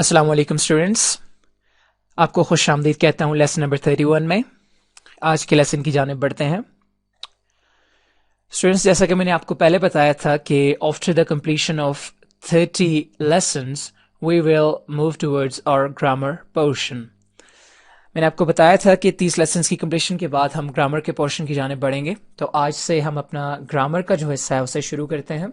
अस्सलाम वालेकुम स्टूडेंट्स, आपको खुश आमदीद कहता हूँ लेसन नंबर 31 में। आज के लेसन की जानिब बढ़ते हैं। स्टूडेंट्स, जैसा कि मैंने आपको पहले बताया था कि after the completion of 30 lessons we will move towards our grammar portion. मैंने आपको बताया था कि 30 लेसन्स की कंप्लीशन के बाद हम ग्रामर के पोर्शन की जानिब बढ़ेंगे। तो आज से हम अपना ग्रामर का जो हिस्सा है उसे शुरू करते हैं।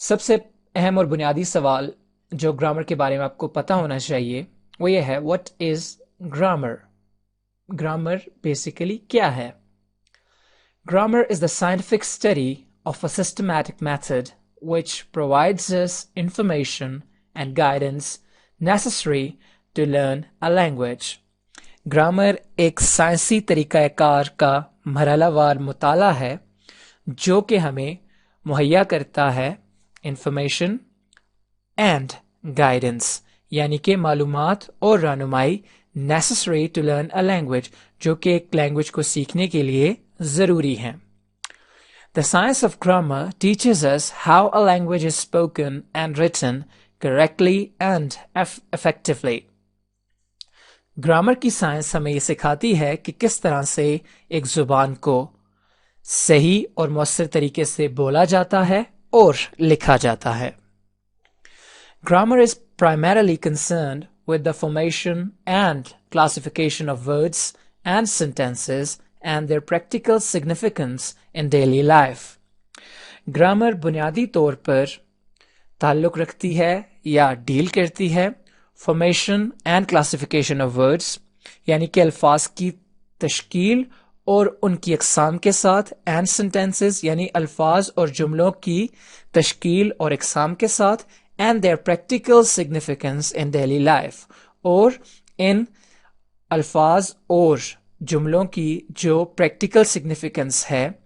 सबसे अहम और बुनियादी सवाल जो ग्रामर के बारे में आपको पता होना चाहिए वो ये है, what is grammar? Grammar basically क्या है? Grammar is the scientific study of a systematic method which provides us information and guidance necessary to learn a language. Grammar एक साइंसी तरीक़ाकार का मरहलावार मुताला है जो कि हमें मुहैया करता है इंफॉर्मेशन एंड गाइडेंस, यानी कि मालूमात और रहनुमाई necessary to learn a language, जो कि एक लैंग्वेज को सीखने के लिए ज़रूरी है। The science of grammar teaches us how a language is spoken and written correctly and effectively. Grammar की साइंस हमें ये सिखाती है कि किस तरह से एक ज़ुबान को सही और मौसर तरीके से बोला जाता है और लिखा जाता है। Grammar is primarily concerned with the formation and classification of words and sentences and their practical significance in daily life. Grammar बुनियादी तौर पर ताल्लुक़ रखती है या डील करती है formation and classification of words, यानी कि अल्फाज की तश्कील और उनकी अक़साम के साथ, and sentences यानी अल्फाज और जुमलों की तश्कील और अक़साम के साथ, and their practical significance in daily life, और इन अल्फाज और जुमलों की जो practical significance है,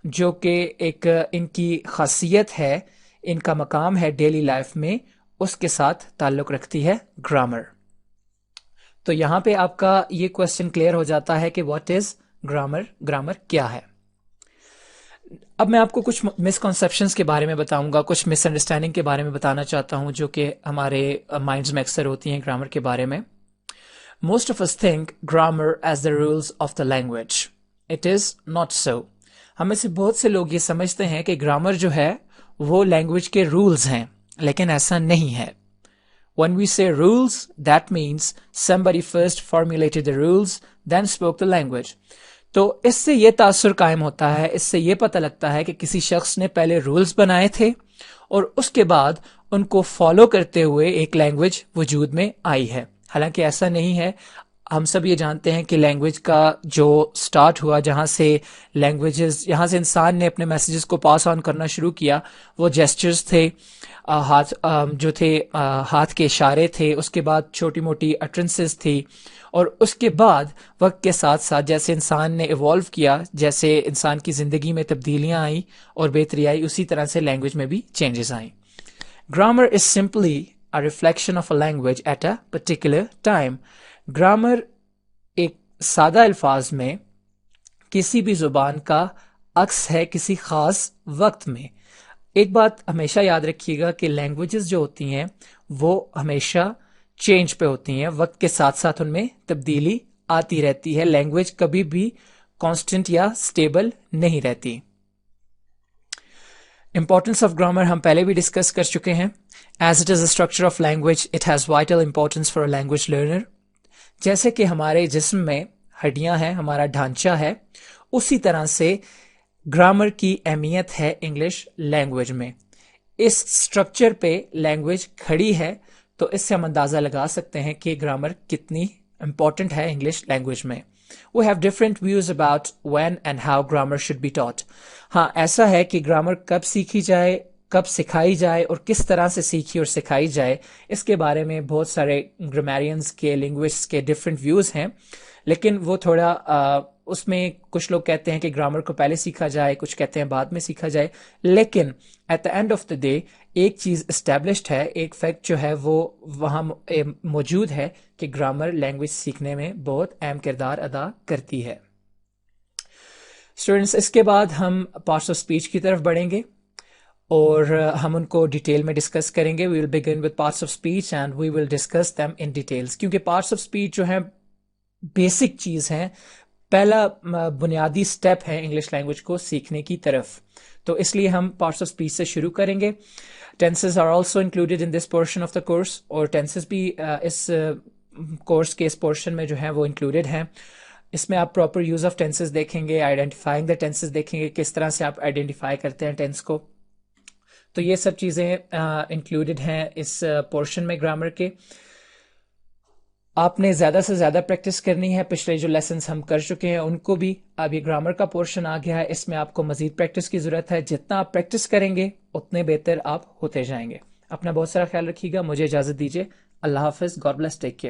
जो कि एक इनकी खासियत है, इनका मकाम है डेली लाइफ में, उसके साथ ताल्लुक़ रखती है ग्रामर। तो यहाँ पे आपका ये क्वेश्चन क्लियर हो जाता है कि व्हाट इज़ ग्रामर, ग्रामर क्या है। अब मैं आपको कुछ मिसकॉन्सेप्शंस के बारे में बताऊंगा, कुछ मिसअंडरस्टैंडिंग के बारे में बताना चाहता हूं जो कि हमारे माइंड्स में अक्सर होती हैं ग्रामर के बारे में। Most of us think grammar as the rules of the language. It is not so. हम में से बहुत से लोग ये समझते हैं कि ग्रामर जो है वो लैंग्वेज के रूल्स हैं, लेकिन ऐसा नहीं है। When we say rules, that means somebody first formulated the rules, then spoke the language. तो इससे ये तासुर कायम होता है, इससे ये पता लगता है कि किसी शख्स ने पहले रूल्स बनाए थे और उसके बाद उनको फॉलो करते हुए एक लैंग्वेज वजूद में आई है। हालांकि ऐसा नहीं है। हम सब ये जानते हैं कि लैंग्वेज का जो स्टार्ट हुआ, जहाँ से इंसान ने अपने मैसेजेस को पास ऑन करना शुरू किया, वो जेस्चर्स थे, हाथ के इशारे थे, उसके बाद छोटी मोटी अटरेंसेस थी, और उसके बाद वक्त के साथ साथ जैसे इंसान ने इवॉल्व किया, जैसे इंसान की ज़िंदगी में तब्दीलियां आई और बेहतरी आई, उसी तरह से लैंग्वेज में भी changes I. Grammar is simply a reflection of a language at a particular time. Grammar एक सादा अल्फाज में किसी भी ज़ुबान का अक्स है किसी ख़ास वक्त में। एक बात हमेशा याद रखिएगा कि लैंग्वेजेस जो होती हैं वो हमेशा चेंज पे होती हैं, वक्त के साथ साथ उनमें तब्दीली आती रहती है। लैंग्वेज कभी भी कांस्टेंट या स्टेबल नहीं रहती। इंपॉर्टेंस ऑफ ग्रामर हम पहले भी डिस्कस कर चुके हैं। As it is a structure of language, it has vital importance for a language learner. जैसे कि हमारे जिस्म में हड्डियां हैं, हमारा ढांचा है, उसी तरह से ग्रामर की अहमियत है इंग्लिश लैंग्वेज में। इस स्ट्रक्चर पे लैंग्वेज खड़ी है, तो इससे हम अंदाज़ा लगा सकते हैं कि ग्रामर कितनी इंपॉर्टेंट है इंग्लिश लैंग्वेज में। We have different views about when and how grammar should be taught. हाँ, ऐसा है कि ग्रामर कब सीखी जाए, कब सिखाई जाए और किस तरह से सीखी और सिखाई जाए, इसके बारे में बहुत सारे ग्रामेरियंस के, लिंग्विस्ट्स के डिफरेंट व्यूज़ हैं। लेकिन वो थोड़ा उसमें कुछ लोग कहते हैं कि ग्रामर को पहले सीखा जाए, कुछ कहते हैं बाद में सीखा जाए। लेकिन at the end of the day एक चीज़ इस्टेब्लिश्ड है, एक फैक्ट जो है वो वहाँ मौजूद है कि ग्रामर लैंग्वेज सीखने में बहुत अहम किरदार अदा करती है। स्टूडेंट्स, इसके बाद हम पार्ट्स ऑफ स्पीच की तरफ बढ़ेंगे। اور ہم ان کو ڈیٹیل میں ڈسکس کریں گے. We will begin with parts of speech and we will discuss them in details, کیونکہ پارٹس آف اسپیچ جو ہیں بیسک چیز ہیں، پہلا بنیادی سٹیپ ہے انگلش لینگویج کو سیکھنے کی طرف. تو اس لیے ہم پارٹس آف اسپیچ سے شروع کریں گے. Tenses are also included in this portion of the course, اور ٹینسز بھی اس کورس کے اس پورشن میں جو ہیں وہ انکلوڈیڈ ہیں. اس میں آپ پراپر یوز آف ٹینسز دیکھیں گے، آئیڈینٹیفائنگ دا ٹینسز دیکھیں گے، کس طرح سے آپ آئیڈینٹیفائی کرتے ہیں ٹینس کو. تو یہ سب چیزیں انکلوڈیڈ ہیں اس پورشن میں گرامر کے. آپ نے زیادہ سے زیادہ پریکٹس کرنی ہے. پچھلے جو لیسنس ہم کر چکے ہیں ان کو بھی، اب یہ گرامر کا پورشن آ گیا ہے، اس میں آپ کو مزید پریکٹس کی ضرورت ہے. جتنا آپ پریکٹس کریں گے اتنے بہتر آپ ہوتے جائیں گے. اپنا بہت سارا خیال رکھیے گا. مجھے اجازت دیجیے. اللہ حافظ. God bless. Take care.